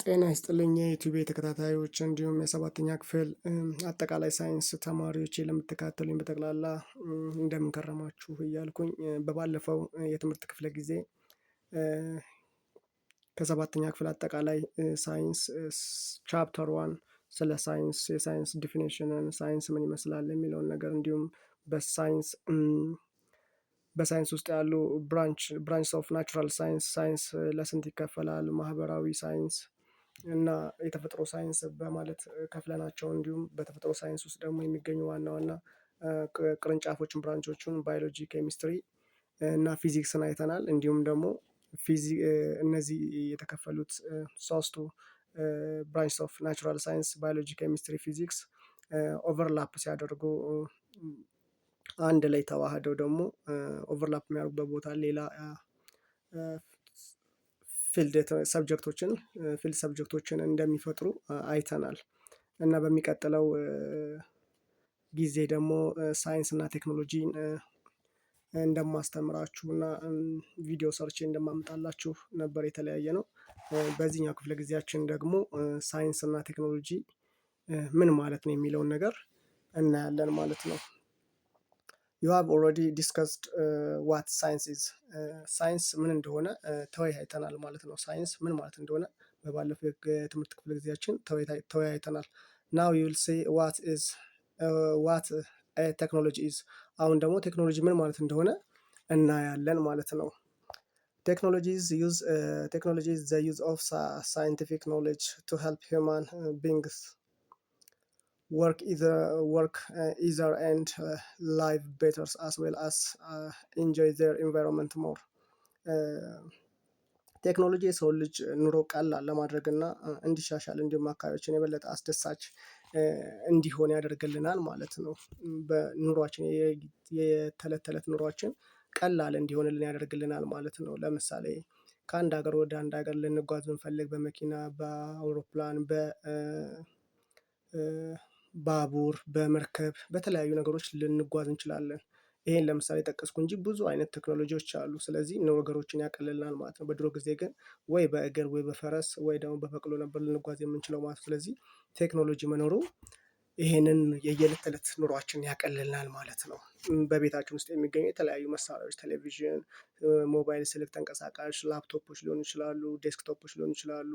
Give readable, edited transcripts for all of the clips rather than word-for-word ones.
ጤና ይስጥልኝ የዩቲዩብ ተከታታዮች እንዲሁም የሰባተኛ ክፍል አጠቃላይ ሳይንስ ተማሪዎች ለምትከታተሉኝ በጠቅላላ እንደምን ከረማችሁ እያልኩኝ በባለፈው የትምህርት ክፍለ ጊዜ ከሰባተኛ ክፍል አጠቃላይ ሳይንስ ቻፕተር ዋን ስለ ሳይንስ የሳይንስ ዲፊኒሽንን ሳይንስ ምን ይመስላል የሚለውን ነገር እንዲሁም በሳይንስ ውስጥ ያሉ ብራንች ኦፍ ናቹራል ሳይንስ ለስንት ይከፈላል፣ ማህበራዊ ሳይንስ እና የተፈጥሮ ሳይንስ በማለት ከፍለናቸው እንዲሁም በተፈጥሮ ሳይንስ ውስጥ ደግሞ የሚገኙ ዋና ዋና ቅርንጫፎችን ብራንቾቹን ባዮሎጂ፣ ኬሚስትሪ እና ፊዚክስን አይተናል። እንዲሁም ደግሞ እነዚህ የተከፈሉት ሶስቱ ብራንች ኦፍ ናቹራል ሳይንስ ባዮሎጂ፣ ኬሚስትሪ፣ ፊዚክስ ኦቨርላፕ ሲያደርጉ አንድ ላይ ተዋህደው ደግሞ ኦቨርላፕ የሚያደርጉበት ቦታ ሌላ ፊልድ ሰብጀክቶችን እንደሚፈጥሩ አይተናል እና በሚቀጥለው ጊዜ ደግሞ ሳይንስ እና ቴክኖሎጂን እንደማስተምራችሁ እና ቪዲዮ ሰርቼ እንደማመጣላችሁ ነበር የተለያየ ነው። በዚህኛው ክፍለ ጊዜያችን ደግሞ ሳይንስ እና ቴክኖሎጂ ምን ማለት ነው የሚለውን ነገር እናያለን ማለት ነው። You have already discussed what science is. ሳይንስ ምን እንደሆነ ተወያይተናል ማለት ነው። ሳይንስ ምን ማለት እንደሆነ በባለፈው የትምህርት ክፍለ ጊዜያችን ተወያይተናል። Now you will see what technology is. አሁን ደግሞ ቴክኖሎጂ ምን ማለት እንደሆነ እናያለን ማለት ነው። Technology is the use of scientific knowledge to help human beings work easier and live better as well as enjoy their environment more. ቴክኖሎጂ የሰው ልጅ ኑሮ ቀላል ለማድረግ እና እንዲሻሻል እንዲሁም አካባቢዎችን የበለጠ አስደሳች እንዲሆን ያደርግልናል ማለት ነው። በኑሯችን የተዕለት ተዕለት ኑሯችን ቀላል እንዲሆንልን ያደርግልናል ማለት ነው። ለምሳሌ ከአንድ ሀገር ወደ አንድ ሀገር ልንጓዝ ብንፈልግ በመኪና፣ በአውሮፕላን፣ በባቡር፣ በመርከብ በተለያዩ ነገሮች ልንጓዝ እንችላለን። ይሄን ለምሳሌ ጠቀስኩ እንጂ ብዙ አይነት ቴክኖሎጂዎች አሉ። ስለዚህ ነገሮችን ያቀልልናል ማለት ነው። በድሮ ጊዜ ግን ወይ በእግር ወይ በፈረስ ወይ ደግሞ በበቅሎ ነበር ልንጓዝ የምንችለው ማለት ነው። ስለዚህ ቴክኖሎጂ መኖሩ ይሄንን የየዕለት ተዕለት ኑሯችንን ያቀልልናል ማለት ነው። በቤታችን ውስጥ የሚገኙ የተለያዩ መሳሪያዎች ቴሌቪዥን፣ ሞባይል ስልክ፣ ተንቀሳቃሽ ላፕቶፖች ሊሆኑ ይችላሉ፣ ዴስክቶፖች ሊሆኑ ይችላሉ።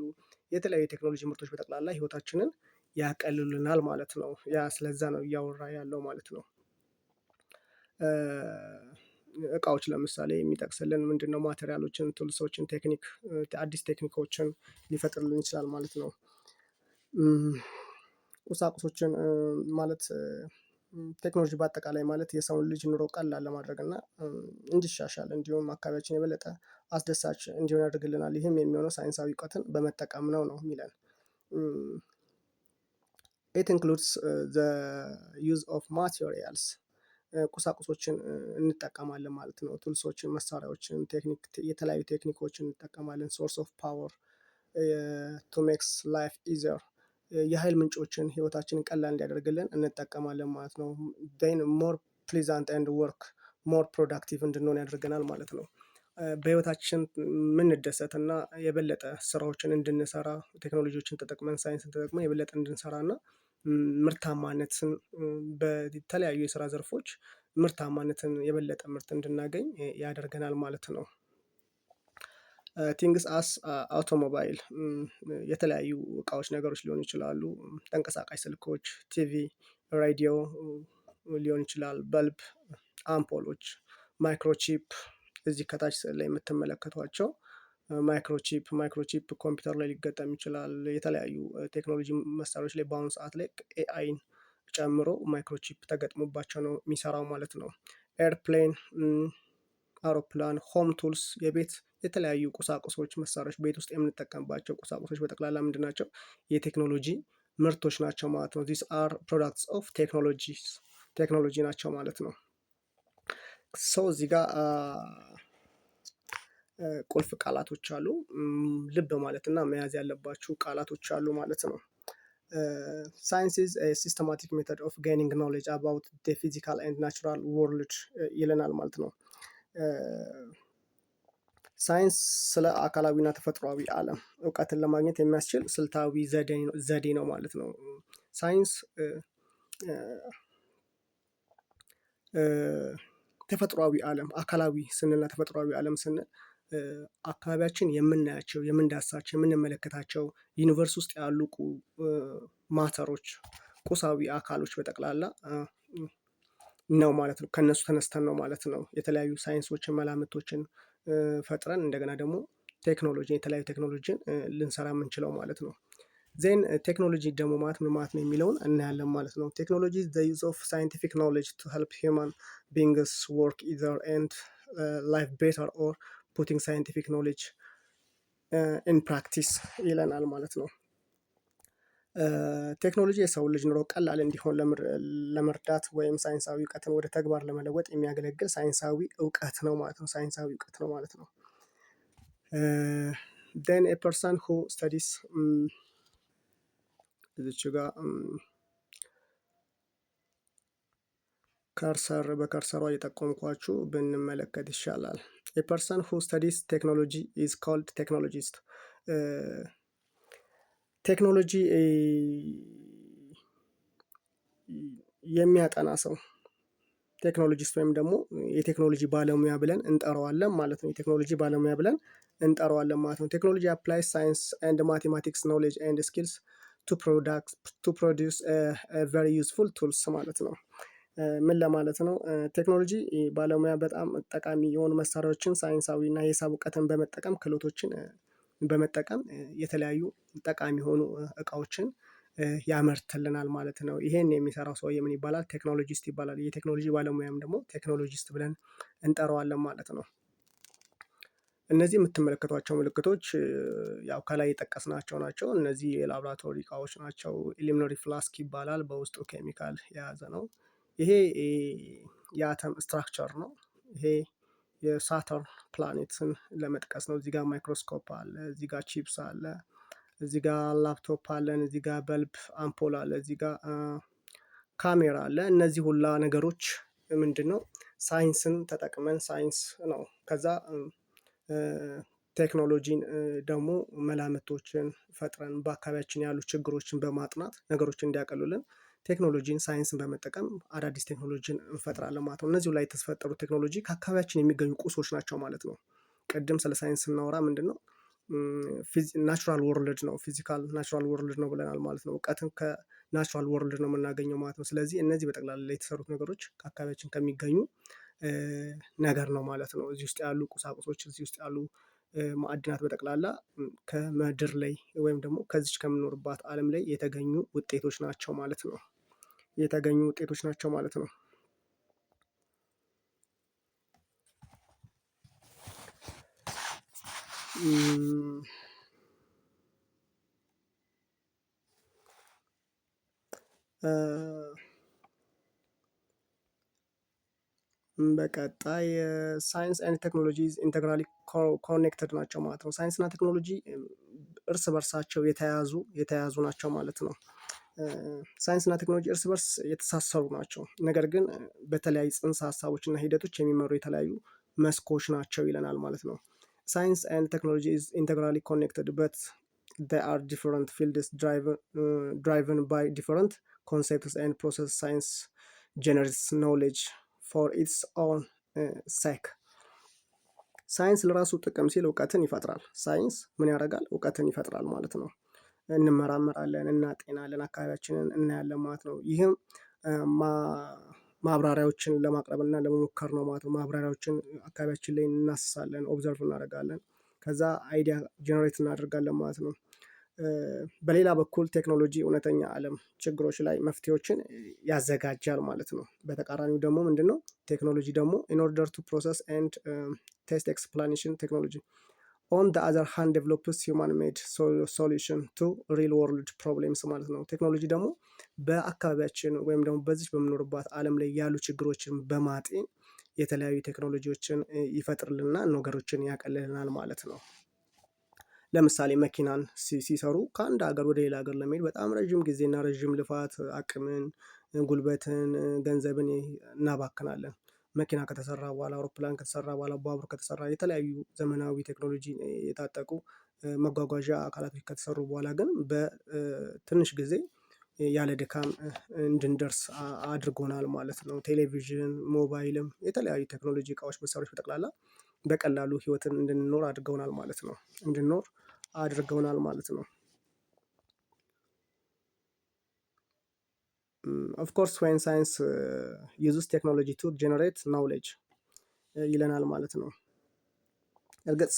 የተለያዩ የቴክኖሎጂ ምርቶች በጠቅላላ ህይወታችንን ያቀልሉልናል ማለት ነው። ያ ስለዛ ነው እያወራ ያለው ማለት ነው። እቃዎች ለምሳሌ የሚጠቅስልን ምንድነው? ማቴሪያሎችን፣ ቱልሶችን፣ አዲስ ቴክኒኮችን ሊፈጥርልን ይችላል ማለት ነው። ቁሳቁሶችን ማለት ቴክኖሎጂ በአጠቃላይ ማለት የሰውን ልጅ ኑሮ ቀላል ለማድረግ እና እንዲሻሻል እንዲሁም አካባቢያችን የበለጠ አስደሳች እንዲሆን ያደርግልናል። ይህም የሚሆነው ሳይንሳዊ እውቀትን በመጠቀም ነው የሚለን። It includes the use of materials. ቁሳቁሶችን እንጠቀማለን ማለት ነው። ቱልሶችን፣ መሳሪያዎችን፣ የተለያዩ ቴክኒኮችን እንጠቀማለን። ሶርስ ኦፍ ፓወር to makes life easier. የኃይል ምንጮችን ህይወታችንን ቀላል እንዲያደርግልን እንጠቀማለን ማለት ነው። then more pleasant and work more productive እንድንሆን ያደርገናል ማለት ነው። በህይወታችን የምንደሰት እና የበለጠ ስራዎችን እንድንሰራ ቴክኖሎጂዎችን ተጠቅመን ሳይንስን ተጠቅመን የበለጠ እንድንሰራ እና ምርታማነትን በተለያዩ የስራ ዘርፎች ምርታማነትን የበለጠ ምርት እንድናገኝ ያደርገናል ማለት ነው። ቲንግስ አስ አውቶሞባይል የተለያዩ እቃዎች ነገሮች ሊሆኑ ይችላሉ። ተንቀሳቃሽ ስልኮች፣ ቲቪ፣ ሬዲዮ ሊሆን ይችላል። በልብ፣ አምፖሎች፣ ማይክሮቺፕ እዚህ ከታች ስዕል ላይ የምትመለከቷቸው ማይክሮቺፕ ኮምፒውተር ላይ ሊገጠም ይችላል። የተለያዩ ቴክኖሎጂ መሳሪያዎች ላይ በአሁኑ ሰዓት ላይ ኤአይን ጨምሮ ማይክሮቺፕ ተገጥሞባቸው ነው የሚሰራው ማለት ነው። ኤርፕሌን፣ አውሮፕላን፣ ሆም ቱልስ የቤት የተለያዩ ቁሳቁሶች መሳሪያዎች ቤት ውስጥ የምንጠቀምባቸው ቁሳቁሶች በጠቅላላ ምንድን ናቸው? የቴክኖሎጂ ምርቶች ናቸው ማለት ነው። these are products of ቴክኖሎጂ ናቸው ማለት ነው። ሰው እዚህ ጋር ቁልፍ ቃላቶች አሉ። ልብ ማለት እና መያዝ ያለባችሁ ቃላቶች አሉ ማለት ነው። ሳይንስ ኢዝ a systematic method of gaining knowledge about the physical and natural world ይለናል ማለት ነው። ሳይንስ ስለ አካላዊና ተፈጥሯዊ ዓለም እውቀትን ለማግኘት የሚያስችል ስልታዊ ዘዴ ነው ማለት ነው። ሳይንስ ተፈጥሯዊ ዓለም አካላዊ ስንልና ተፈጥሯዊ ዓለም ስንል አካባቢያችን የምናያቸው የምንዳሳቸው የምንመለከታቸው ዩኒቨርስ ውስጥ ያሉ ማተሮች ቁሳዊ አካሎች በጠቅላላ ነው ማለት ነው። ከነሱ ተነስተን ነው ማለት ነው የተለያዩ ሳይንሶችን መላምቶችን ፈጥረን እንደገና ደግሞ ቴክኖሎጂ የተለያዩ ቴክኖሎጂን ልንሰራ የምንችለው ማለት ነው። ዜን ቴክኖሎጂ ደግሞ ማለት ምን ማለት ነው የሚለውን እናያለን ማለት ነው። ቴክኖሎጂ is the use of scientific knowledge to help human beings work either and life better or putting scientific knowledge in practice ይለናል ማለት ነው። ቴክኖሎጂ የሰው ልጅ ኑሮ ቀላል እንዲሆን ለመርዳት ወይም ሳይንሳዊ እውቀትን ወደ ተግባር ለመለወጥ የሚያገለግል ሳይንሳዊ እውቀት ነው ማለት ነው። ሳይንሳዊ እውቀት ነው ማለት ነው። then a person who studies እዚች ጋር በከርሰሯ እየጠቆምኳችሁ ብንመለከት ይሻላል። a person who studies technology is called technologist ቴክኖሎጂ የሚያጠና ሰው ቴክኖሎጂስት ወይም ደግሞ የቴክኖሎጂ ባለሙያ ብለን እንጠራዋለን ማለት ነው። የቴክኖሎጂ ባለሙያ ብለን እንጠራዋለን ማለት ነው። ቴክኖሎጂ አፕላይስ ሳይንስ ኤንድ ማቴማቲክስ ኖሌጅ ኤንድ ስኪልስ ቱ ፕሮዲውስ ቨሪ ዩዝፉል ቱልስ ማለት ነው። ምን ለማለት ነው? ቴክኖሎጂ ባለሙያ በጣም ጠቃሚ የሆኑ መሳሪያዎችን ሳይንሳዊ እና የሂሳብ እውቀትን በመጠቀም ክህሎቶችን በመጠቀም የተለያዩ ጠቃሚ የሆኑ እቃዎችን ያመርትልናል ማለት ነው። ይሄን የሚሰራው ሰውዬ ምን ይባላል? ቴክኖሎጂስት ይባላል። የቴክኖሎጂ ባለሙያም ደግሞ ቴክኖሎጂስት ብለን እንጠራዋለን ማለት ነው። እነዚህ የምትመለከቷቸው ምልክቶች ያው ከላይ የጠቀስናቸው ናቸው። እነዚህ የላብራቶሪ እቃዎች ናቸው። ኢሉሚናሪ ፍላስክ ይባላል። በውስጡ ኬሚካል የያዘ ነው። ይሄ የአተም ስትራክቸር ነው። ይሄ የሳተርን ፕላኔትን ለመጥቀስ ነው። እዚህ ጋር ማይክሮስኮፕ አለ፣ እዚህ ጋር ቺፕስ አለ፣ እዚህ ጋር ላፕቶፕ አለን፣ እዚህ ጋር በልብ አምፖል አለ፣ እዚህ ጋር ካሜራ አለ። እነዚህ ሁላ ነገሮች ምንድነው? ሳይንስን ተጠቅመን ሳይንስ ነው። ከዛ ቴክኖሎጂን ደግሞ መላምቶችን ፈጥረን በአካባቢያችን ያሉ ችግሮችን በማጥናት ነገሮችን እንዲያቀሉልን ቴክኖሎጂን ሳይንስን በመጠቀም አዳዲስ ቴክኖሎጂን እንፈጥራለን ማለት ነው። እነዚሁ ላይ የተፈጠሩ ቴክኖሎጂ ከአካባቢያችን የሚገኙ ቁሶች ናቸው ማለት ነው። ቅድም ስለ ሳይንስ ስናወራ ምንድነው? ናቹራል ወርልድ ነው፣ ፊዚካል ናቹራል ወርልድ ነው ብለናል ማለት ነው። እውቀትን ከናቹራል ወርልድ ነው የምናገኘው ማለት ነው። ስለዚህ እነዚህ በጠቅላላ ላይ የተሰሩት ነገሮች ከአካባቢያችን ከሚገኙ ነገር ነው ማለት ነው። እዚህ ውስጥ ያሉ ቁሳቁሶች፣ እዚህ ውስጥ ያሉ ማዕድናት በጠቅላላ ከምድር ላይ ወይም ደግሞ ከዚች ከምንኖርባት ዓለም ላይ የተገኙ ውጤቶች ናቸው ማለት ነው። የተገኙ ውጤቶች ናቸው ማለት ነው። በቀጣይ ሳይንስ ኤንድ ቴክኖሎጂ ኢንተግራሊ ኮኔክትድ ናቸው ማለት ነው። ሳይንስና ቴክኖሎጂ እርስ በርሳቸው የተያያዙ ናቸው ማለት ነው። ሳይንስና ቴክኖሎጂ እርስ በርስ የተሳሰሩ ናቸው። ነገር ግን በተለያዩ ጽንሰ ሀሳቦችና ሂደቶች የሚመሩ የተለያዩ መስኮች ናቸው ይለናል ማለት ነው። ሳይንስ ኤንድ ቴክኖሎጂ ኢዝ ኢንተግራሊ ኮኔክትድ በት they are different fields driven by different concepts and process. Science generates knowledge for its own sake. ሳይንስ ለራሱ ጥቅም ሲል እውቀትን ይፈጥራል። ሳይንስ ምን ያደርጋል? እውቀትን ይፈጥራል ማለት ነው። እንመራመራለን፣ እናጤናለን፣ አካባቢያችንን እናያለን ማለት ነው። ይህም ማብራሪያዎችን ለማቅረብ እና ለመሞከር ነው ማለት ነው። ማብራሪያዎችን አካባቢያችን ላይ እናስሳለን፣ ኦብዘርቭ እናደርጋለን፣ ከዛ አይዲያ ጀነሬት እናደርጋለን ማለት ነው። በሌላ በኩል ቴክኖሎጂ እውነተኛ ዓለም ችግሮች ላይ መፍትሄዎችን ያዘጋጃል ማለት ነው። በተቃራኒው ደግሞ ምንድነው? ቴክኖሎጂ ደግሞ in order to process and test explanation technology on the other hand develops human made solution to real world problems ማለት ነው። ቴክኖሎጂ ደግሞ በአካባቢያችን ወይም ደግሞ በዚህ በምኖርባት ዓለም ላይ ያሉ ችግሮችን በማጤን የተለያዩ ቴክኖሎጂዎችን ይፈጥርልናል፣ ነገሮችን ያቀልልናል ማለት ነው። ለምሳሌ መኪናን ሲሰሩ ከአንድ ሀገር ወደ ሌላ ሀገር ለመሄድ በጣም ረዥም ጊዜና ረዥም ልፋት፣ አቅምን፣ ጉልበትን፣ ገንዘብን እናባክናለን። መኪና ከተሰራ በኋላ፣ አውሮፕላን ከተሰራ በኋላ፣ ባቡር ከተሰራ፣ የተለያዩ ዘመናዊ ቴክኖሎጂ የታጠቁ መጓጓዣ አካላቶች ከተሰሩ በኋላ ግን በትንሽ ጊዜ ያለ ድካም እንድንደርስ አድርጎናል ማለት ነው። ቴሌቪዥን፣ ሞባይልም የተለያዩ ቴክኖሎጂ እቃዎች፣ መሳሪያዎች በጠቅላላ በቀላሉ ህይወትን እንድንኖር አድርገውናል ማለት ነው። ኦፍ ኮርስ ዌን ሳይንስ ዩዝስ ቴክኖሎጂ ቱ ጀነሬት ናውሌጅ ይለናል ማለት ነው። እርግጥ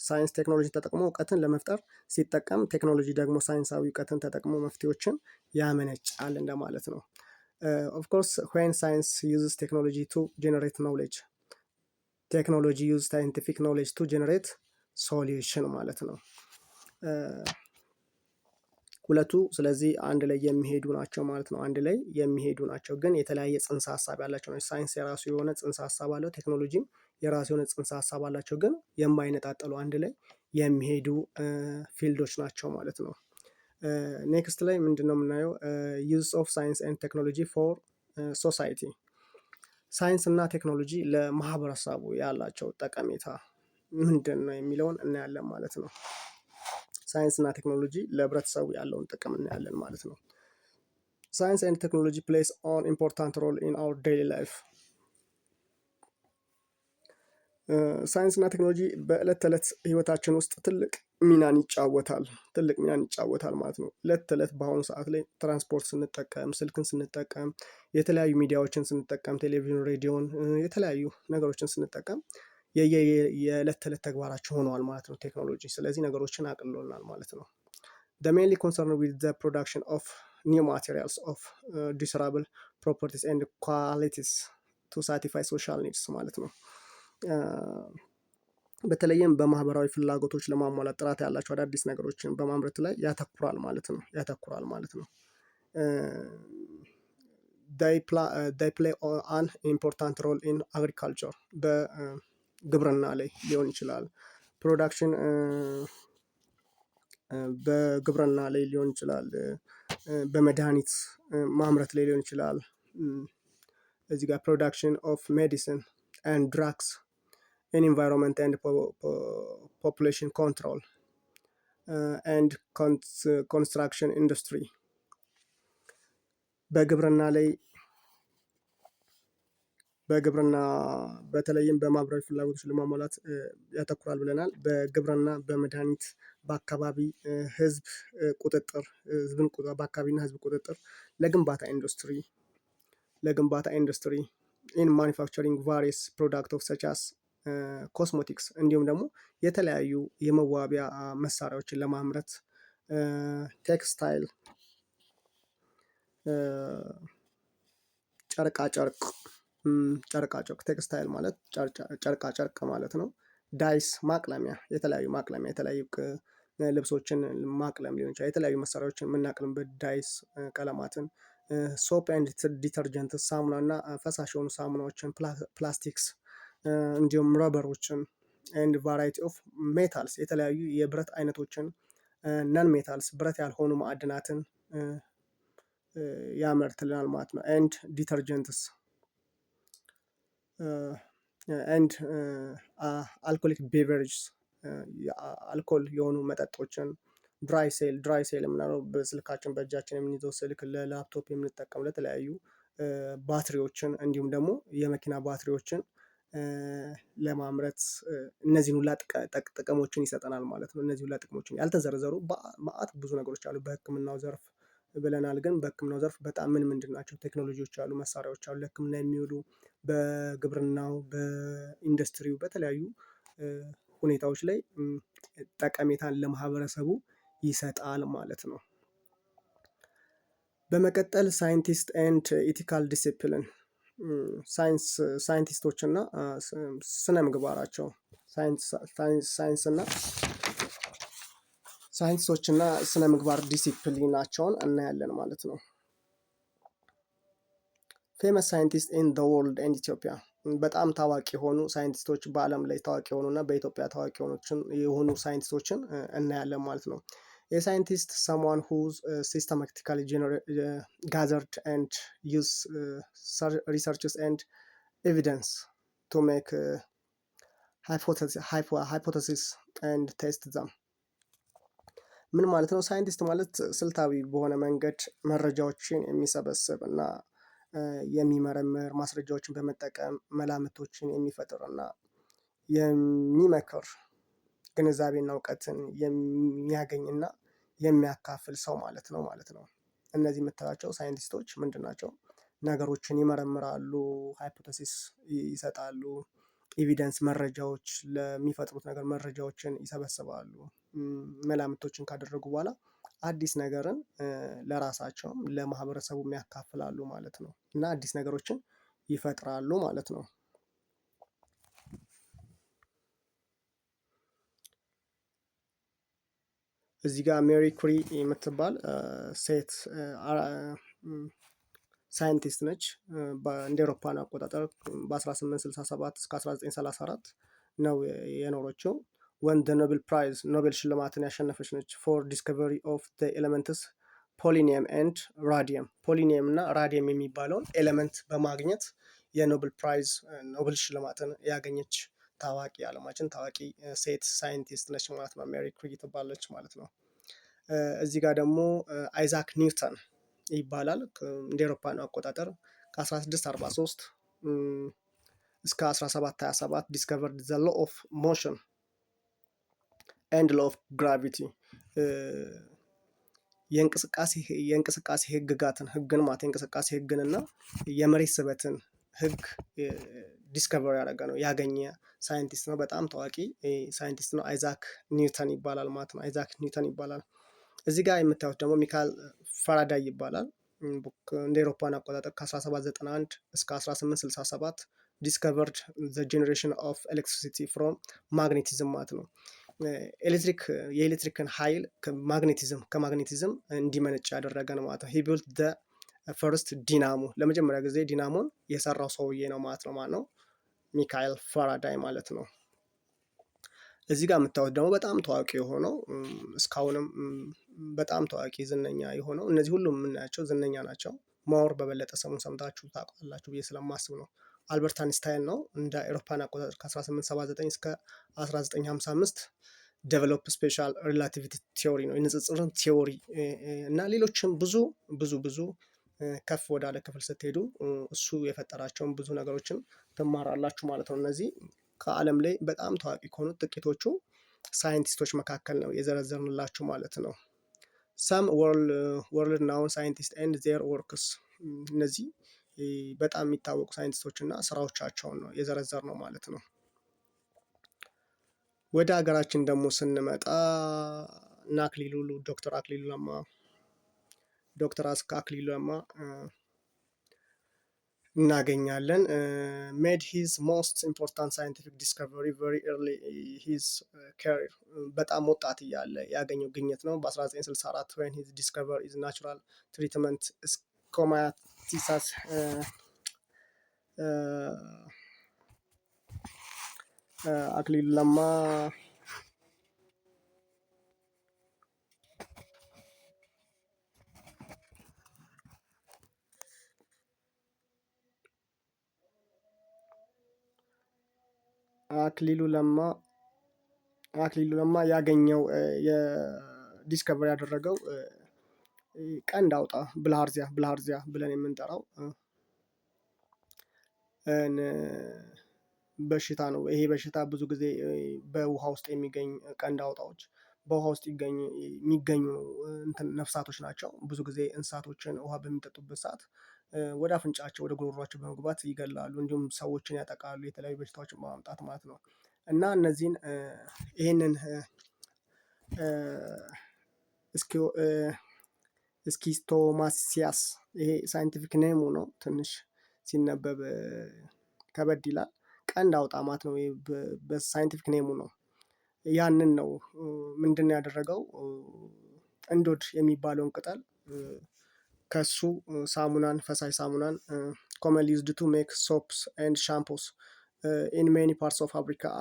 ሳይንስ ቴክኖሎጂ ተጠቅሞ እውቀትን ለመፍጠር ሲጠቀም፣ ቴክኖሎጂ ደግሞ ሳይንሳዊ እውቀትን ተጠቅሞ መፍትሄዎችን ያመነጫል እንደማለት ነው። ኦፍ ኮርስ ዌን ሳይንስ ዩዝስ ቴክኖሎጂ ቱ ጀነሬት ናውሌጅ፣ ቴክኖሎጂ ዩዝ ሳይንቲፊክ ናውሌጅ ቱ ጀነሬት ሶሉሽን ማለት ነው። ሁለቱ ስለዚህ አንድ ላይ የሚሄዱ ናቸው ማለት ነው። አንድ ላይ የሚሄዱ ናቸው፣ ግን የተለያየ ጽንሰ ሀሳብ ያላቸው ነው። ሳይንስ የራሱ የሆነ ጽንሰ ሀሳብ አለው፣ ቴክኖሎጂም የራሱ የሆነ ጽንሰ ሀሳብ አላቸው፣ ግን የማይነጣጠሉ አንድ ላይ የሚሄዱ ፊልዶች ናቸው ማለት ነው። ኔክስት ላይ ምንድን ነው የምናየው? ዩዝ ኦፍ ሳይንስ ኤንድ ቴክኖሎጂ ፎር ሶሳይቲ፣ ሳይንስ እና ቴክኖሎጂ ለማህበረሰቡ ያላቸው ጠቀሜታ ምንድን ነው የሚለውን እናያለን ማለት ነው። ሳይንስ እና ቴክኖሎጂ ለህብረተሰቡ ያለውን ጥቅም እናያለን ማለት ነው። ሳይንስ ኤንድ ቴክኖሎጂ ፕሌይስ ኦን ኢምፖርታንት ሮል ኢን አወር ዴይሊ ላይፍ። ሳይንስ እና ቴክኖሎጂ በዕለት ተዕለት ህይወታችን ውስጥ ትልቅ ሚናን ይጫወታል ማለት ነው። ዕለት ተዕለት በአሁኑ ሰዓት ላይ ትራንስፖርት ስንጠቀም፣ ስልክን ስንጠቀም፣ የተለያዩ ሚዲያዎችን ስንጠቀም፣ ቴሌቪዥን፣ ሬዲዮን፣ የተለያዩ ነገሮችን ስንጠቀም የዕለት ተዕለት ተግባራችን ሆነዋል ማለት ነው ቴክኖሎጂ። ስለዚህ ነገሮችን አቅልሎናል ማለት ነው። the mainly concerned with the production of new materials of desirable properties and qualities to satisfy social needs ማለት ነው። በተለይም በማህበራዊ ፍላጎቶች ለማሟላት ጥራት ያላቸው አዳዲስ ነገሮችን በማምረት ላይ ያተኩራል ማለት ነው። they play an important role in agriculture፣ በግብርና ላይ ሊሆን ይችላል። ፕሮዳክሽን በግብርና ላይ ሊሆን ይችላል። በመድኃኒት ማምረት ላይ ሊሆን ይችላል። እዚህ ጋር ፕሮዳክሽን ኦፍ ሜዲሲን ኤንድ ድራግስ ኢን ኢንቫይሮንመንት ኤንድ ፖፑሌሽን ኮንትሮል ኤንድ ኮንስትራክሽን ኢንዱስትሪ። በግብርና በተለይም በማህበራዊ ፍላጎቶች ለማሟላት ያተኩራል ብለናል። በግብርና፣ በመድኃኒት፣ በአካባቢ ህዝብ ቁጥጥር፣ በአካባቢና ህዝብ ቁጥጥር፣ ለግንባታ ኢንዱስትሪ ኢን ማኒፋክቸሪንግ ቫሪየስ ፕሮዳክት ኦፍ ሰቻስ ኮስሞቲክስ፣ እንዲሁም ደግሞ የተለያዩ የመዋቢያ መሳሪያዎችን ለማምረት፣ ቴክስታይል ጨርቃጨርቅ ቴክስታይል ማለት ጨርቃጨርቅ ማለት ነው። ዳይስ ማቅለሚያ፣ የተለያዩ ልብሶችን ማቅለም ሊሆን ይችላል። የተለያዩ መሳሪያዎችን የምናቅልምበት ዳይስ ቀለማትን፣ ሶፕ ኤንድ ዲተርጀንት ሳሙና እና ፈሳሽ የሆኑ ሳሙናዎችን፣ ፕላስቲክስ እንዲሁም ረበሮችን ኤንድ ቫራይቲ ኦፍ ሜታልስ፣ የተለያዩ የብረት አይነቶችን፣ ነን ሜታልስ ብረት ያልሆኑ ማዕድናትን ያመርትልናል ማለት ነው። ኤንድ ዲተርጀንትስ ኤንድ አልኮሊክ ቤቨሬጅስ፣ አልኮል የሆኑ መጠጦችን፣ ድራይ ሴል የምንለው በስልካችን በእጃችን የምንይዘው ስልክ፣ ለላፕቶፕ የምንጠቀም ለተለያዩ ባትሪዎችን፣ እንዲሁም ደግሞ የመኪና ባትሪዎችን ለማምረት እነዚህን ሁላ ጥቅሞችን ይሰጠናል ማለት ነው። እነዚህ ሁላ ጥቅሞችን ያልተዘረዘሩ መዓት ብዙ ነገሮች አሉ በህክምናው ዘርፍ ብለናል። ግን በህክምናው ዘርፍ በጣም ምንድን ናቸው? ቴክኖሎጂዎች አሉ፣ መሳሪያዎች አሉ ለህክምና የሚውሉ። በግብርናው፣ በኢንዱስትሪው፣ በተለያዩ ሁኔታዎች ላይ ጠቀሜታን ለማህበረሰቡ ይሰጣል ማለት ነው። በመቀጠል ሳይንቲስት ኤንድ ኢቲካል ዲሲፕሊን፣ ሳይንቲስቶች እና ስነ ምግባራቸው፣ ሳይንቲስቶች እና ስነ ምግባር ዲሲፕሊናቸውን እናያለን ማለት ነው። ፌመስ ሳይንቲስት ኢን ዘ ወርልድ ኤንድ ኢትዮጵያ፣ በጣም ታዋቂ የሆኑ ሳይንቲስቶች በዓለም ላይ ታዋቂ የሆኑና በኢትዮጵያ ታዋቂ የሆኑ ሳይንቲስቶችን እናያለን ማለት ነው። የሳይንቲስት someone who's systematically gathered and use researches and ኤቪደንስ ቱ ሜክ ሃይፖቴሲስ ኤንድ ቴስት ዘም። ምን ማለት ነው? ሳይንቲስት ማለት ስልታዊ በሆነ መንገድ መረጃዎችን የሚሰበስብ እና የሚመረምር፣ ማስረጃዎችን በመጠቀም መላምቶችን የሚፈጥር እና የሚመክር፣ ግንዛቤና እውቀትን የሚያገኝና የሚያካፍል ሰው ማለት ነው። እነዚህ የምታዩቸው ሳይንቲስቶች ምንድን ናቸው? ነገሮችን ይመረምራሉ፣ ሃይፖቴሲስ ይሰጣሉ፣ ኤቪደንስ መረጃዎች ለሚፈጥሩት ነገር መረጃዎችን ይሰበስባሉ። መላምቶችን ካደረጉ በኋላ አዲስ ነገርን ለራሳቸውም ለማህበረሰቡም ያካፍላሉ ማለት ነው እና አዲስ ነገሮችን ይፈጥራሉ ማለት ነው። እዚህ ጋር ሜሪ ኩሪ የምትባል ሴት ሳይንቲስት ነች። እንደ አውሮፓውያን አቆጣጠር በ1867 እስከ 1934 ነው የኖረችው። ወን ኖቤል ፕራይዝ ኖቤል ሽልማትን ያሸነፈች ነች ፎር ዲስከቨሪ ኦፍ ኤሌመንትስ ፖሊኒየም ኤንድ ራዲየም። ፖሊኒየም እና ራዲየም የሚባለውን ኤሌመንት በማግኘት የኖቤል ፕራይዝ ኖቤል ሽልማትን ያገኘች ታዋቂ የዓለማችን ታዋቂ ሴት ሳይንቲስት ነች ማለት ነው። ሜሪ ኩሪ ትባላለች ማለት ነው። እዚህ ጋር ደግሞ አይዛክ ኒውተን ይባላል። እንደ አውሮፓውያን አቆጣጠር ከ1643 እስከ 1727 ዲስከቨርድ ዘ ሎ ኦፍ ሞሽን ኤንድ ሎ ኦፍ ግራቪቲ። የእንቅስቃሴ ህግጋትን የእንቅስቃሴ ህግን እና የመሬት ስበትን ህግ ዲስከቨር ያደረገ ነው ያገኘ ሳይንቲስት ነው። በጣም ታዋቂ ሳይንቲስት ነው። አይዛክ ኒውተን ይባላል ማለት ነው። አይዛክ ኒውተን ይባላል። እዚህ ጋር የምታዩት ደግሞ ሚካኤል ፋራዳይ ይባላል። እንደ አውሮፓውያን አቆጣጠር ከ1791 እስከ 1867 ዲስከቨርድ ዘ ጄኔሬሽን ኦፍ ኤሌክትሪሲቲ ፍሮም ማግኔቲዝም ማለት ነው። የኤሌክትሪክን ኃይል ከማግኔቲዝም እንዲመነጭ ያደረገ ነው ማለት ነው። ሂ ቢልት ዘ ፈርስት ዲናሞ። ለመጀመሪያ ጊዜ ዲናሞን የሰራው ሰውዬ ነው ማለት ነው ሚካኤል ፋራዳይ ማለት ነው። እዚህ ጋር የምታዩት ደግሞ በጣም ታዋቂ የሆነው እስካሁንም በጣም ታዋቂ ዝነኛ የሆነው እነዚህ ሁሉም የምናያቸው ዝነኛ ናቸው። ማወር በበለጠ ስሙን ሰምታችሁ ታውቃላችሁ ብዬ ስለማስብ ነው። አልበርት አንስታይን ነው እንደ አውሮፓውያን አቆጣጠር ከ1879 እስከ 1955 ዴቨሎፕ ስፔሻል ሪላቲቪቲ ቲዮሪ ነው የንጽጽርን ቲዮሪ እና ሌሎችም ብዙ ከፍ ወዳለ ክፍል ስትሄዱ እሱ የፈጠራቸውን ብዙ ነገሮችን ትማራላችሁ ማለት ነው። እነዚህ ከዓለም ላይ በጣም ታዋቂ ከሆኑት ጥቂቶቹ ሳይንቲስቶች መካከል ነው የዘረዘርንላችሁ ማለት ነው። ሰም ወርልድ ናውን ሳይንቲስት ኤንድ ዜር ወርክስ። እነዚህ በጣም የሚታወቁ ሳይንቲስቶች እና ስራዎቻቸውን ነው የዘረዘርነው ማለት ነው። ወደ ሀገራችን ደግሞ ስንመጣ ዶክተር አክሊሉ ለማ እናገኛለን። ሜድ ሂዝ ሞስት ኢምፖርታንት ሳይንቲፊክ ዲስከቨሪ ቨሪ ኤርሊ ሂዝ ካሪር። በጣም ወጣት እያለ ያገኘው ግኝት ነው። በ1964 when his discover is natural treatment ስኮማቲሳስ አክሊሉ ለማ ያገኘው የዲስከቨር ያደረገው ቀንድ አውጣ ብልሃርዚያ ብለን የምንጠራው በሽታ ነው። ይሄ በሽታ ብዙ ጊዜ በውሃ ውስጥ የሚገኝ ቀንድ አውጣዎች በውሃ ውስጥ የሚገኙ ነፍሳቶች ናቸው። ብዙ ጊዜ እንስሳቶችን ውሃ በሚጠጡበት ሰዓት ወደ አፍንጫቸው ወደ ጉሮሯቸው በመግባት ይገላሉ፣ እንዲሁም ሰዎችን ያጠቃሉ፣ የተለያዩ በሽታዎችን በማምጣት ማለት ነው። እና እነዚህን ይሄንን ስኪስቶማሲያስ ይሄ ሳይንቲፊክ ኔሙ ነው። ትንሽ ሲነበብ ከበድ ይላል። ቀንድ አውጣ ማለት ነው። በሳይንቲፊክ ኔሙ ነው። ያንን ነው ምንድን ያደረገው እንዶድ የሚባለውን ቅጠል ከሱ ፈሳሽ ሳሙናን ኮመንሊ ዩዝድ ቱ ሜክ ሶፕስ ኤንድ ሻምፖስ ኢን ሜኒ ፓርትስ ኦፍ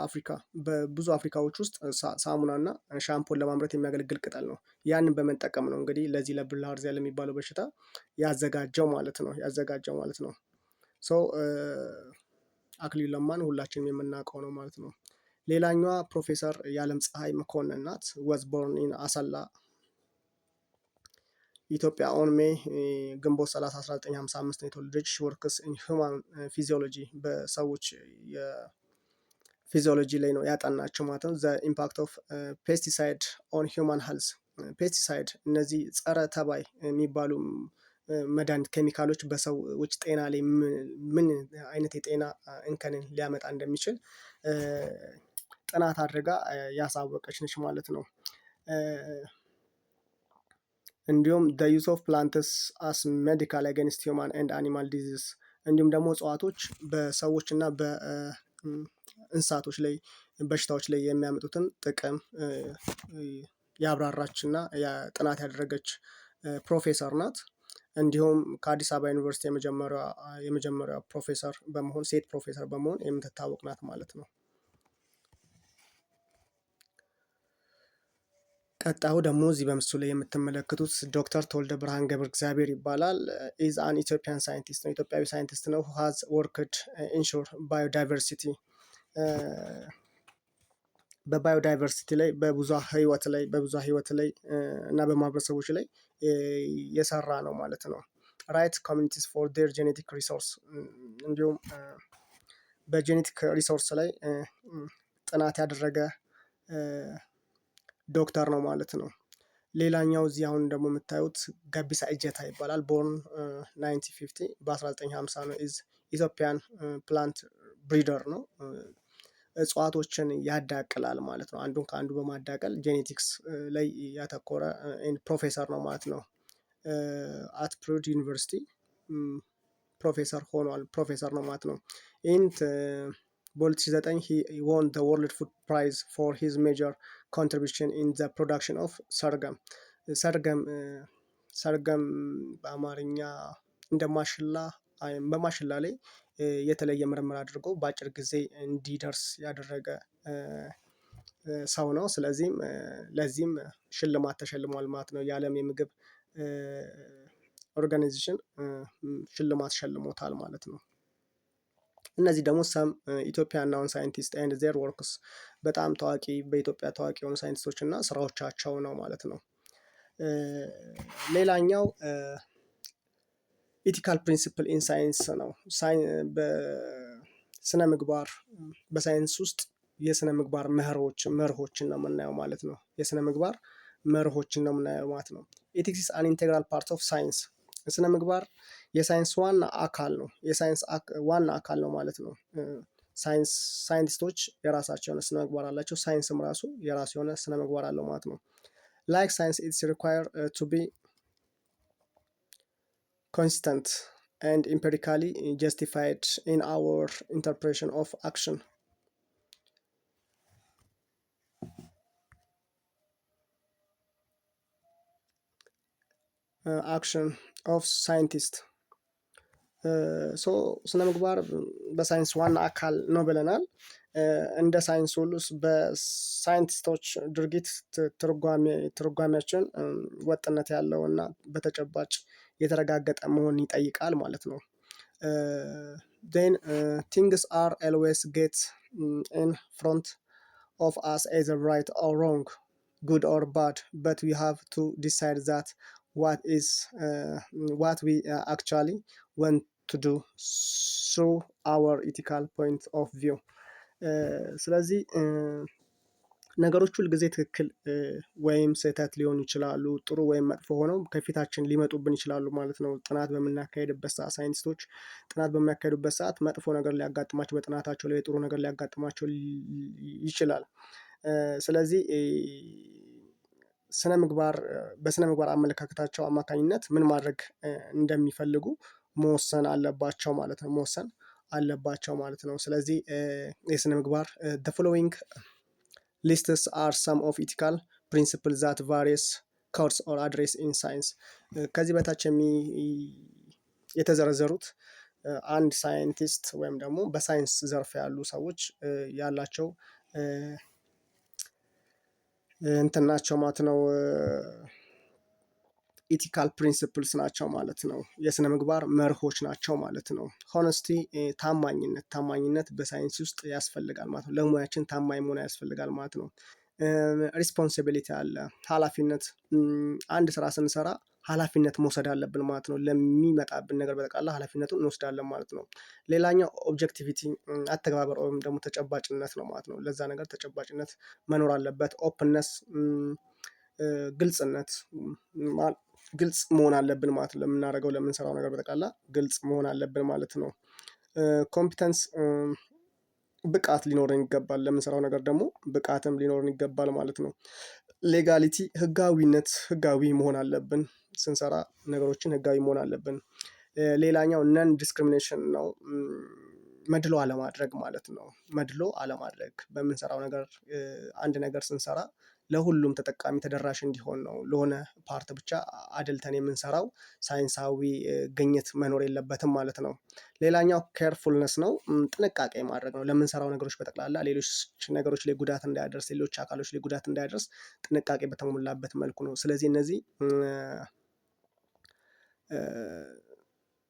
አፍሪካ። በብዙ አፍሪካዎች ውስጥ ሳሙና እና ሻምፖን ለማምረት የሚያገለግል ቅጠል ነው። ያንን በመጠቀም ነው እንግዲህ ለዚህ ለብልሃርዚያ ለሚባለው በሽታ ያዘጋጀው ማለት ነው። ሶ አክሊሉ ለማን ሁላችንም የምናውቀው ነው ማለት ነው። ሌላኛዋ ፕሮፌሰር የዓለም ፀሐይ መኮንን ናት። ወዝ ቦርን ኢን አሰላ ኢትዮጵያ ኦን ሜይ ግንቦት 30 1955 ነው የተወለደች። ወርክስ ኢን ሂውማን ፊዚዮሎጂ በሰዎች ፊዚዮሎጂ ላይ ነው ያጠናቸው ማለት ነው። ዘ ኢምፓክት ኦፍ ፔስቲሳይድ ኦን ሂውማን ሄልዝ ፔስቲሳይድ እነዚህ ጸረ ተባይ የሚባሉ መድኃኒት ኬሚካሎች በሰዎች ጤና ላይ ምን አይነት የጤና እንከንን ሊያመጣ እንደሚችል ጥናት አድርጋ ያሳወቀች ነች ማለት ነው። እንዲሁም the use of plants as medical against human and animal disease እንዲሁም ደግሞ እጽዋቶች በሰዎች እና በእንስሳቶች ላይ በሽታዎች ላይ የሚያመጡትን ጥቅም ያብራራች እና ጥናት ያደረገች ፕሮፌሰር ናት። እንዲሁም ከአዲስ አበባ ዩኒቨርሲቲ የመጀመሪያ ፕሮፌሰር በመሆን ሴት ፕሮፌሰር በመሆን የምትታወቅ ናት ማለት ነው። ቀጣዩ ደግሞ እዚህ በምስሉ ላይ የምትመለከቱት ዶክተር ተወልደ ብርሃን ገብረ እግዚአብሔር ይባላል። ኢዝ አን ኢትዮጵያን ሳይንቲስት ነው። ኢትዮጵያዊ ሳይንቲስት ነው። ሃዝ ወርክድ ኢንሹር ባዮዳይቨርሲቲ በባዮዳይቨርሲቲ ላይ በብዙ ህይወት ላይ እና በማህበረሰቦች ላይ የሰራ ነው ማለት ነው። ራይት ኮሚኒቲስ ፎር ዴር ጄኔቲክ ሪሶርስ እንዲሁም በጄኔቲክ ሪሶርስ ላይ ጥናት ያደረገ ዶክተር ነው ማለት ነው። ሌላኛው እዚህ አሁን ደግሞ የምታዩት ገቢሳ እጀታ ይባላል። ቦርን 1950 በ1950 ነው። ኢትዮጵያን ፕላንት ብሪደር ነው። እጽዋቶችን ያዳቅላል ማለት ነው። አንዱን ከአንዱ በማዳቀል ጄኔቲክስ ላይ ያተኮረ ፕሮፌሰር ነው ማለት ነው። አት ፕሩድ ዩኒቨርሲቲ ፕሮፌሰር ነው ማለት ነው። ኢንት በ2009 he won the World Food Prize for his major contribution in the production of ሰርገም በአማርኛ እንደ ማሽላ በማሽላ ላይ የተለየ ምርምር አድርጎ በአጭር ጊዜ እንዲደርስ ያደረገ ሰው ነው። ስለዚህም ለዚህም ሽልማት ተሸልሟል ማለት ነው። የዓለም የምግብ ኦርጋናይዜሽን ሽልማት ሸልሞታል ማለት ነው። እነዚህ ደግሞ ሰም ኢትዮጵያን ናውን ሳይንቲስት ኤንድ ዜር ወርክስ በጣም ታዋቂ በኢትዮጵያ ታዋቂ የሆኑ ሳይንቲስቶች እና ስራዎቻቸው ነው ማለት ነው። ሌላኛው ኢቲካል ፕሪንሲፕል ኢን ሳይንስ ነው። በስነ ምግባር በሳይንስ ውስጥ የስነ ምግባር መርሆችን ነው የምናየው ማለት ነው። የስነ ምግባር መርሆችን ነው የምናየው ማለት ነው። ኤቲክስ ኢዝ አን ኢንቴግራል ፓርት ኦፍ ሳይንስ ስነ ምግባር የሳይንስ ዋና አካል ነው። የሳይንስ ዋና አካል ነው ማለት ነው። ሳይንቲስቶች የራሳቸው የሆነ ስነ ምግባር አላቸው። ሳይንስም ራሱ የራሱ የሆነ ስነ ምግባር አለው ማለት ነው። ላይክ ሳይንስ ኢትስ ሪኳየር ቱ ቢ ኮንሲስተንት ኤንድ ኢምፔሪካሊ ጀስቲፋይድ ኢን አወር ኢንተርፕሬሽን ኦፍ አክሽን ኦፍ ሳይንቲስት ስነ ምግባር በሳይንስ ዋና አካል ነው ብለናል። እንደ ሳይንስ ሁሉስ በሳይንቲስቶች ድርጊት ትርጓሜያችን ወጥነት ያለው እና በተጨባጭ የተረጋገጠ መሆን ይጠይቃል ማለት ነው። then things are always get in front of us either right or wrong, good or bad, but we have to decide that what we actually want to do through our ethical point of view ስለዚህ ነገሮች ሁል ጊዜ ትክክል ወይም ስህተት ሊሆኑ ይችላሉ። ጥሩ ወይም መጥፎ ሆነው ከፊታችን ሊመጡብን ይችላሉ ማለት ነው። ጥናት በምናካሄድበት ሰዓት ሳይንቲስቶች ጥናት በሚያካሄዱበት ሰዓት መጥፎ ነገር ሊያጋጥማቸው በጥናታቸው ላይ ጥሩ ነገር ሊያጋጥማቸው ይችላል። ስለዚህ በስነ ምግባር አመለካከታቸው አማካኝነት ምን ማድረግ እንደሚፈልጉ መወሰን አለባቸው ማለት ነው። ስለዚህ የስነ ምግባር the following lists are some of ethical principles that various courts or address in science ከዚህ በታች የተዘረዘሩት አንድ ሳይንቲስት ወይም ደግሞ በሳይንስ ዘርፍ ያሉ ሰዎች ያላቸው እንትን ናቸው ማለት ነው። ኢቲካል ፕሪንሲፕልስ ናቸው ማለት ነው። የስነ ምግባር መርሆች ናቸው ማለት ነው። ሆነስቲ ታማኝነት በሳይንስ ውስጥ ያስፈልጋል ማለት ነው። ለሙያችን ታማኝ መሆን ያስፈልጋል ማለት ነው። ሪስፖንሲቢሊቲ አለ፣ ኃላፊነት። አንድ ስራ ስንሰራ ኃላፊነት መውሰድ አለብን ማለት ነው። ለሚመጣብን ነገር በጠቅላላ ኃላፊነቱን እንወስዳለን ማለት ነው። ሌላኛው ኦብጀክቲቪቲ አተገባበር ወይም ደግሞ ተጨባጭነት ነው ማለት ነው። ለዛ ነገር ተጨባጭነት መኖር አለበት። ኦፕንነስ ግልጽነት፣ ግልጽ መሆን አለብን ማለት ነው። ለምናደርገው ለምንሰራው ነገር በጠቅላላ ግልጽ መሆን አለብን ማለት ነው። ኮምፒተንስ ብቃት ሊኖረን ይገባል። ለምንሰራው ነገር ደግሞ ብቃትም ሊኖረን ይገባል ማለት ነው። ሌጋሊቲ ህጋዊነት፣ ህጋዊ መሆን አለብን። ስንሰራ ነገሮችን ህጋዊ መሆን አለብን። ሌላኛው ነን ዲስክሪሚኔሽን ነው። መድሎ አለማድረግ ማለት ነው። መድሎ አለማድረግ በምንሰራው ነገር አንድ ነገር ስንሰራ ለሁሉም ተጠቃሚ ተደራሽ እንዲሆን ነው። ለሆነ ፓርት ብቻ አድልተን የምንሰራው ሳይንሳዊ ግኝት መኖር የለበትም ማለት ነው። ሌላኛው ኬርፉልነስ ነው። ጥንቃቄ ማድረግ ነው። ለምንሰራው ነገሮች በጠቅላላ ሌሎች ነገሮች ላይ ጉዳት እንዳያደርስ፣ ሌሎች አካሎች ላይ ጉዳት እንዳያደርስ ጥንቃቄ በተሞላበት መልኩ ነው። ስለዚህ እነዚህ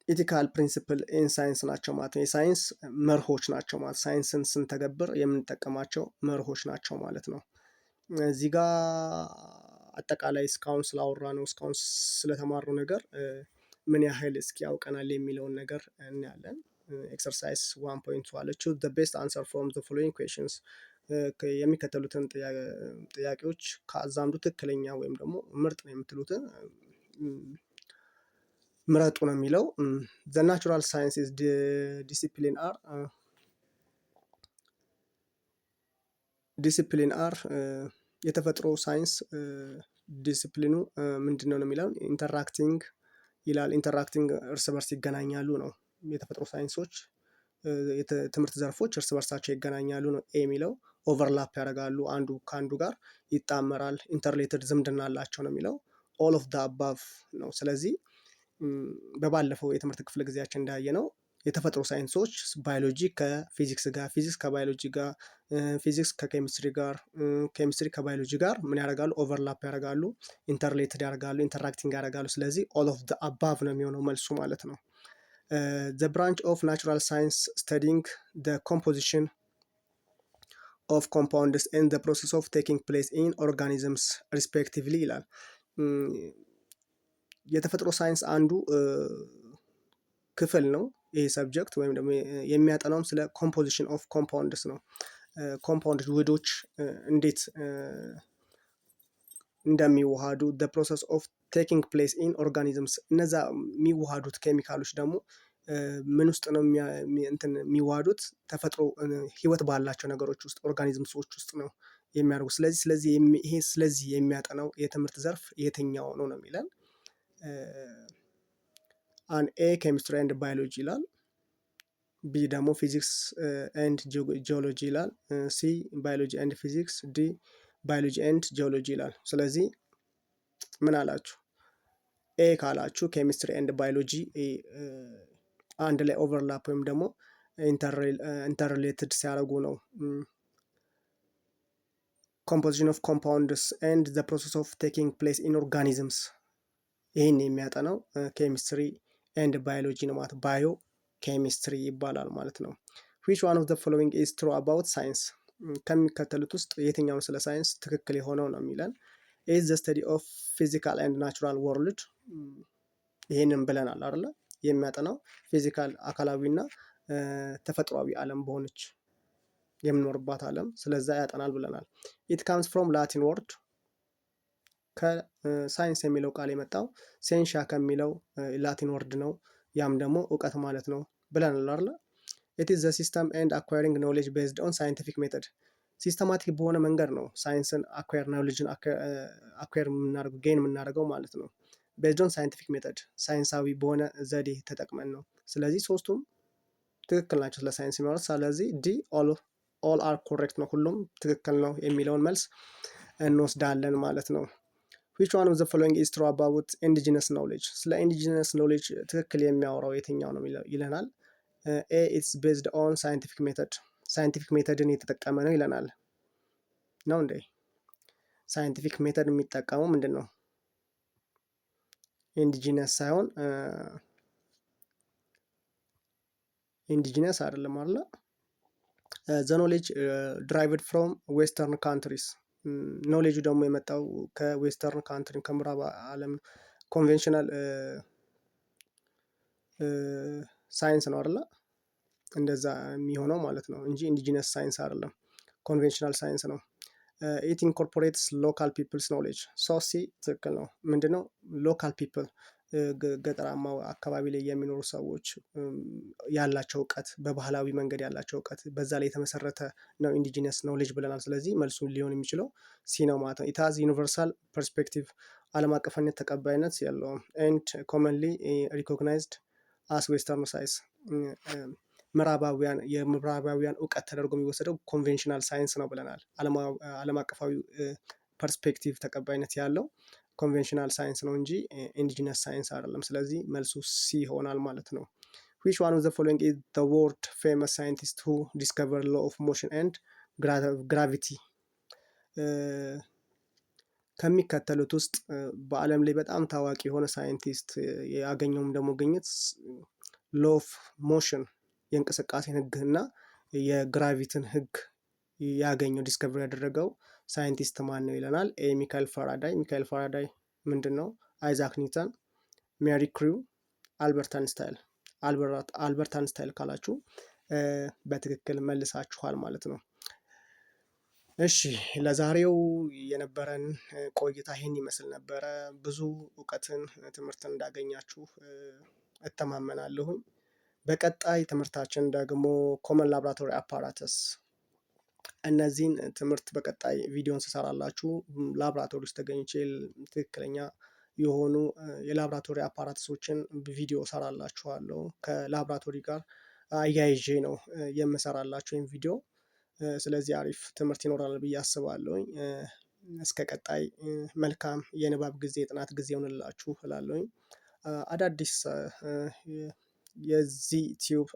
ኢቲካል ፕሪንሲፕል ኢን ሳይንስ ናቸው ማለት ነው። የሳይንስ መርሆች ናቸው ማለት ሳይንስን ስንተገብር የምንጠቀማቸው መርሆች ናቸው ማለት ነው። እዚህ ጋር አጠቃላይ እስካሁን ስላወራ ነው እስካሁን ስለተማሩ ነገር ምን ያህል እስኪ ያውቀናል የሚለውን ነገር እናያለን። ኤክሰርሳይዝ 1.2 አለ። ቹዝ ዘ ቤስት አንሰር ፍሮም ዘ ፎሎዊንግ ኩዌስችንስ። የሚከተሉትን ጥያቄዎች ከአዛምዱ ትክክለኛ ወይም ደግሞ ምርጥ ነው የምትሉትን ምረጡ ነው የሚለው። ዘ ናቹራል ሳይንስ ኢዝ ዲሲፕሊን አር የተፈጥሮ ሳይንስ ዲሲፕሊኑ ምንድነው ነው የሚለው። ኢንተራክቲንግ ይላል። ኢንተራክቲንግ እርስ በርስ ይገናኛሉ ነው። የተፈጥሮ ሳይንሶች የትምህርት ዘርፎች እርስ በርሳቸው ይገናኛሉ ነው የሚለው። ኦቨርላፕ ያደርጋሉ፣ አንዱ ከአንዱ ጋር ይጣመራል። ኢንተርሌትድ ዝምድና አላቸው ነው የሚለው። ኦል ኦፍ ደ አባቭ ነው። ስለዚህ በባለፈው የትምህርት ክፍለ ጊዜያችን እንዳየነው የተፈጥሮ ሳይንሶች ባዮሎጂ ከፊዚክስ ጋር፣ ፊዚክስ ከባዮሎጂ ጋር፣ ፊዚክስ ከኬሚስትሪ ጋር፣ ኬሚስትሪ ከባዮሎጂ ጋር ምን ያደርጋሉ? ኦቨርላፕ ያደርጋሉ፣ ኢንተርሌትድ ያደርጋሉ፣ ኢንተራክቲንግ ያደርጋሉ። ስለዚህ ኦል ኦፍ ደ አባቭ ነው የሚሆነው መልሱ ማለት ነው። ዘ ብራንች ኦፍ ናቹራል ሳይንስ ስተዲንግ ዘ ኮምፖዚሽን ኦፍ ኮምፓውንድስ ኤንድ ዘ ፕሮሰስ ኦፍ ቴኪንግ ፕሌስ ኢን ኦርጋኒዝምስ ሪስፔክቲቭሊ ይላል። የተፈጥሮ ሳይንስ አንዱ ክፍል ነው ይሄ ሰብጀክት፣ ወይም ደግሞ የሚያጠናውም ስለ ኮምፖዚሽን ኦፍ ኮምፓውንድስ ነው። ኮምፓውንድ ውህዶች እንዴት እንደሚዋሃዱ፣ the process of taking place in organisms እነዛ የሚዋሃዱት ኬሚካሎች ደግሞ ምን ውስጥ ነው የሚዋሃዱት? ተፈጥሮ ህይወት ባላቸው ነገሮች ውስጥ ኦርጋኒዝምሶች ውስጥ ነው የሚያደርጉ። ስለዚህ የሚያጠናው የትምህርት ዘርፍ የትኛው ነው ነው የሚለን። አን ኤ ኬሚስትሪ ኤንድ ባዮሎጂ ይላል። ቢ ደግሞ ፊዚክስ ኤንድ ጂኦሎጂ ይላል። ሲ ባዮሎጂ ኤንድ ፊዚክስ፣ ዲ ባዮሎጂ ኤንድ ጂኦሎጂ ይላል። ስለዚህ ምን አላችሁ? ኤ ካላችሁ ኬሚስትሪ ኤንድ ባዮሎጂ አንድ ላይ ኦቨርላፕ ወይም ደግሞ ኢንተርሪሌትድ ሲያደርጉ ነው። ኮምፖዚሽን ኦፍ ኮምፓውንድስ ኤንድ ዘ ፕሮሰስ ኦፍ ቴኪንግ ፕሌስ ኢን ኦርጋኒዝምስ ይህን የሚያጠናው ኬሚስትሪ ኤንድ ባዮሎጂ ነው ማለት ባዮ ኬሚስትሪ ይባላል ማለት ነው። which one of the following is true about science ከሚከተሉት ውስጥ የትኛውን ስለ ሳይንስ ትክክል የሆነው ነው የሚለን። is the study of physical and natural world ይህንን ብለናል አይደለ? የሚያጠናው ፊዚካል አካላዊና ተፈጥሯዊ ዓለም በሆነች የምንኖርባት ዓለም ስለዛ ያጠናል ብለናል። it comes from latin word ከሳይንስ የሚለው ቃል የመጣው ሴንሻ ከሚለው ላቲን ወርድ ነው። ያም ደግሞ እውቀት ማለት ነው ብለናል አይደለ? it is the system and acquiring knowledge based on scientific method ሲስተማቲክ በሆነ መንገድ ነው ሳይንስን አኳየር ናውሌጅን አኳየር የምናደርገው ጌን የምናደርገው ማለት ነው። based on scientific method ሳይንሳዊ በሆነ ዘዴ ተጠቅመን ነው። ስለዚህ ሶስቱም ትክክል ናቸው ስለ ሳይንስ የሚያወሩት። ስለዚህ ዲ all are correct ነው፣ ሁሉም ትክክል ነው የሚለውን መልስ እንወስዳለን ማለት ነው። which one of the following is true about indigenous knowledge ስለ indigenous knowledge ትክክል የሚያወራው የትኛው ነው ይለናል። A it's based on scientific method ሳይንቲፊክ ሜተድን የተጠቀመ ነው ይለናል። ነው እንዴ? ሳይንቲፊክ ሜተድ የሚጠቀመው ምንድን ነው? ኢንዲጂነስ ሳይሆን ኢንዲጂነስ አይደለም አለ ዘ ኖሌጅ ድራይቭድ ፍሮም ዌስተርን ካንትሪስ። ኖሌጁ ደግሞ የመጣው ከዌስተርን ካንትሪ ከምዕራብ ዓለም ኮንቬንሽናል ሳይንስ ነው አይደለ? እንደዛ የሚሆነው ማለት ነው እንጂ ኢንዲጂነስ ሳይንስ አይደለም፣ ኮንቬንሽናል ሳይንስ ነው። ኢት ኢንኮርፖሬትስ ሎካል ፒፕልስ ኖሌጅ። ሶሲ ትክክል ነው። ምንድነው ሎካል ፒፕል ገጠራማው አካባቢ ላይ የሚኖሩ ሰዎች ያላቸው እውቀት፣ በባህላዊ መንገድ ያላቸው እውቀት በዛ ላይ የተመሰረተ ነው ኢንዲጂነስ ኖሌጅ ብለናል። ስለዚህ መልሱ ሊሆን የሚችለው ሲ ነው ማለት ነው። ኢት ሃዝ ዩኒቨርሳል ፐርስፔክቲቭ፣ ዓለም አቀፍነት ተቀባይነት ያለውም ኤንድ ኮመንሊ ሪኮግናይዝድ አስ ዌስተርን ሳይንስ። የምዕራባውያን እውቀት ተደርጎ የሚወሰደው ኮንቬንሽናል ሳይንስ ነው ብለናል። ዓለም አቀፋዊ ፐርስፔክቲቭ ተቀባይነት ያለው ኮንቬንሽናል ሳይንስ ነው እንጂ ኢንዲጂነስ ሳይንስ አይደለም። ስለዚህ መልሱ ሲ ይሆናል ማለት ነው። which one of the following is the world famous scientist who discovered law of motion and gravity? ከሚከተሉት ውስጥ በዓለም ላይ በጣም ታዋቂ የሆነ ሳይንቲስት ያገኘውም ደግሞ ግኝት ሎ ኦፍ ሞሽን የእንቅስቃሴን ህግ እና የግራቪትን ህግ ያገኘው ዲስከቨሪ ያደረገው ሳይንቲስት ማን ነው ይለናል። ኤ ሚካኤል ፋራዳይ። ሚካኤል ፋራዳይ ምንድን ነው? አይዛክ ኒውተን፣ ሜሪ ክሪው፣ አልበርት አንስታይል። አልበርት አንስታይል ካላችሁ በትክክል መልሳችኋል ማለት ነው። እሺ ለዛሬው የነበረን ቆይታ ይህን ይመስል ነበረ። ብዙ እውቀትን ትምህርትን እንዳገኛችሁ እተማመናለሁኝ። በቀጣይ ትምህርታችን ደግሞ ኮመን ላብራቶሪ አፓራተስ፣ እነዚህን ትምህርት በቀጣይ ቪዲዮን ስሰራላችሁ ላብራቶሪ ውስጥ ተገኝቼ ትክክለኛ የሆኑ የላብራቶሪ አፓራተሶችን ቪዲዮ ሰራላችኋለሁ። ከላብራቶሪ ጋር አያይዤ ነው የምሰራላችሁ ይህን ቪዲዮ። ስለዚህ አሪፍ ትምህርት ይኖራል ብዬ አስባለሁኝ። እስከ ቀጣይ መልካም የንባብ ጊዜ፣ የጥናት ጊዜ ይሆንላችሁ እላለሁኝ። አዳዲስ የዚህ ቲዩብ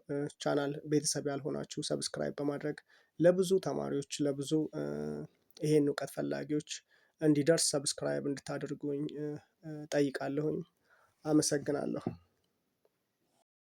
ቻናል ቤተሰብ ያልሆናችሁ ሰብስክራይብ በማድረግ ለብዙ ተማሪዎች፣ ለብዙ ይሄን እውቀት ፈላጊዎች እንዲደርስ ሰብስክራይብ እንድታደርጉኝ ጠይቃለሁኝ። አመሰግናለሁ።